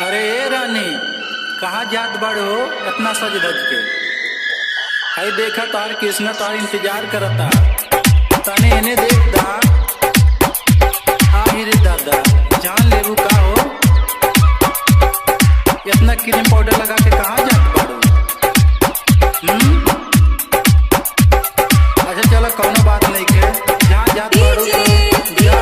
अरे ए रानी, कहाँ जात बड़ो इतना सज धज के? हई देखा तार कृष्णा तार इंतजार करता। तने इन्हें देख दा। रे दादा, जान लेबू का हो? इतना क्रीम पाउडर लगा के कहाँ जात बड़ो? अच्छा चलो कौनो बात नहीं के, जहाँ जात बड़ो तो जा।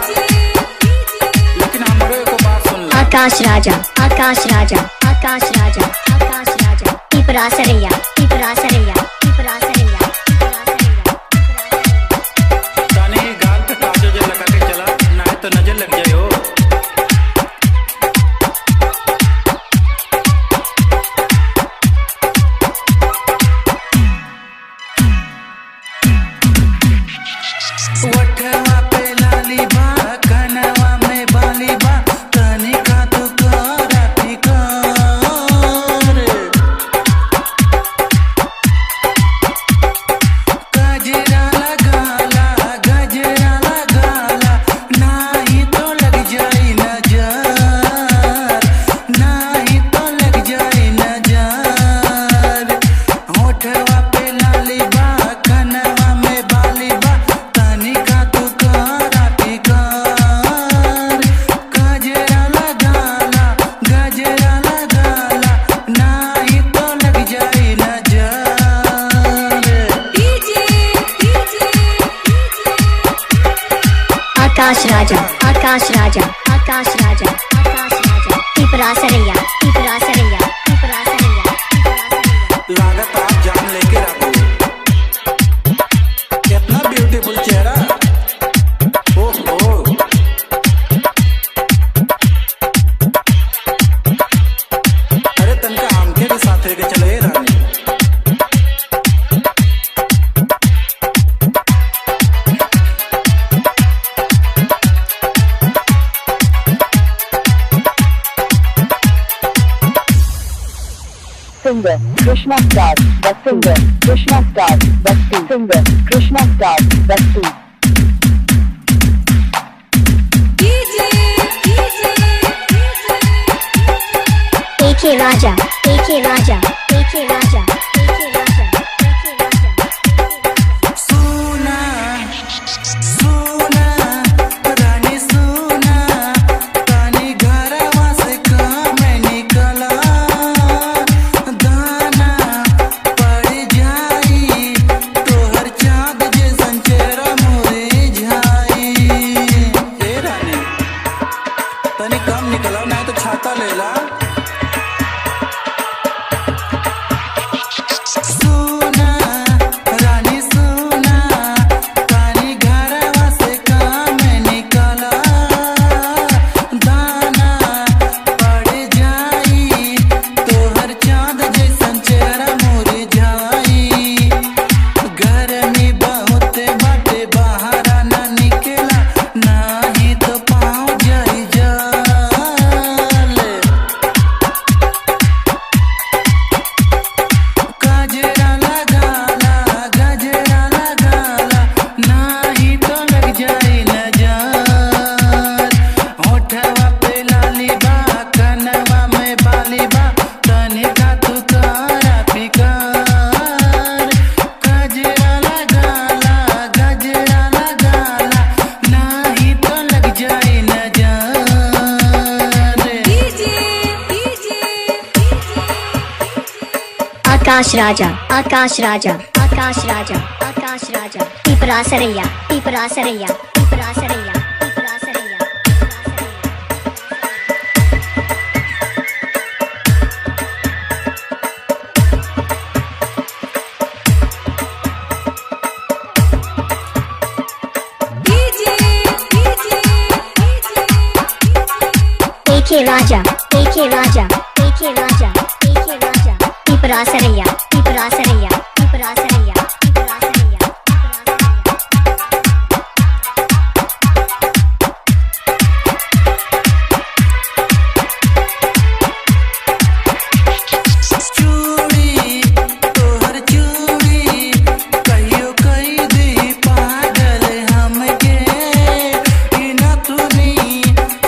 लेकिन हमारे को बात सुन ले। आकाश राजा, आकाश राजा, आकाश राजा, आकाश राजा, पिपरा सरैया, पिपरा सरैया, पिपरा सरैया, ताने गाल पे काजल लगा के चला, ना तो नजर लग जाए हो। वठवा पे लाली बा, कनवा में बाली बा, तनी का तू करा फिकर। गजरा लगाला, गजरा लगाला, नाही तो लग जाई नजर, नाही तो लग जाई नजर। होठवा पे लाली बा, कनवा में बाली बा, तनी का तू करा फिकर। गजरा लगाला, गजरा लगाला, नाही तो लग जाई नजर। आकाश राजा, आकाश राजा, आकाश राजा, आकाश राजा, पिपरा सरैया, पिपरा सरैया, पिपरा सरैया, लागत आप जान लेके रखो। कितना ब्यूटीफुल चेहरा। ओहो, अरे तनका हमके भी साथ लेके चले रानी। Singer Krishna Star, the singer Krishna Star, the singer Krishna Star, the एके राजा, एके राजा, एके राजा, एके राजा, एके राजा। सुना सुना रानी सुना, तानी घरवा से काम निकला, दाना पड़ जाई तोहर चाँद जैसन चेहरा मुरझाई। ए रानी, तनी कम निकला, नहीं तो छाता लेला। सुना रानी सुना, तानी घरवा से काम निकला, दाना पड़ जाई तोहर चाँद जैसन चेहरा मुरझाई। गर्मी बहुत बाटे, बाहर ना निकला, नाही तो पाँव जाई जल। गजरा लगाला, गजरा लगाला, नाही तो लग जाई नजर। होठवा पे लाली बा, कनवा में बाली बा, तनी का तू करा फिकर। गजरा लगाला, गजरा लगाला, नाही तो लग जाई नजर। आकाश राजा, आकाश राजा, आकाश राजा, आकाश राजा, पिपरा सरैया, पिपरा सरैया, पिपरा सरैया, पिपरा सरैया। एके राजा, एके राजा, एके राजा, एके राजा, पिपरा सरैया, पिपरा सरैया, पिपरा सरैया, पिपरा सरैया, चूड़ी तोहर चूड़ी कहियो कई दी पागल हमके। इना तूनी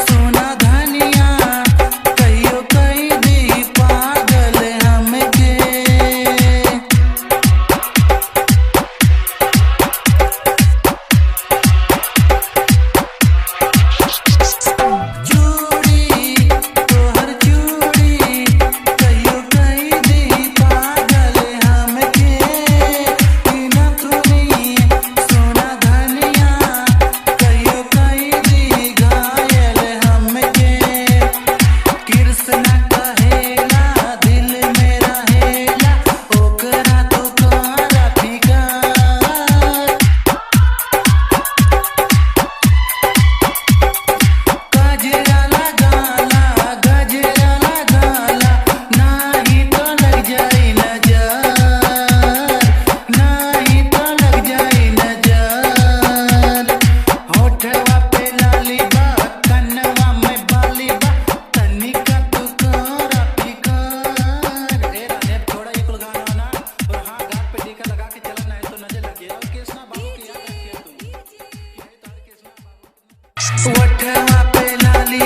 सोना धनिया कहियो कई वठवा पे लाली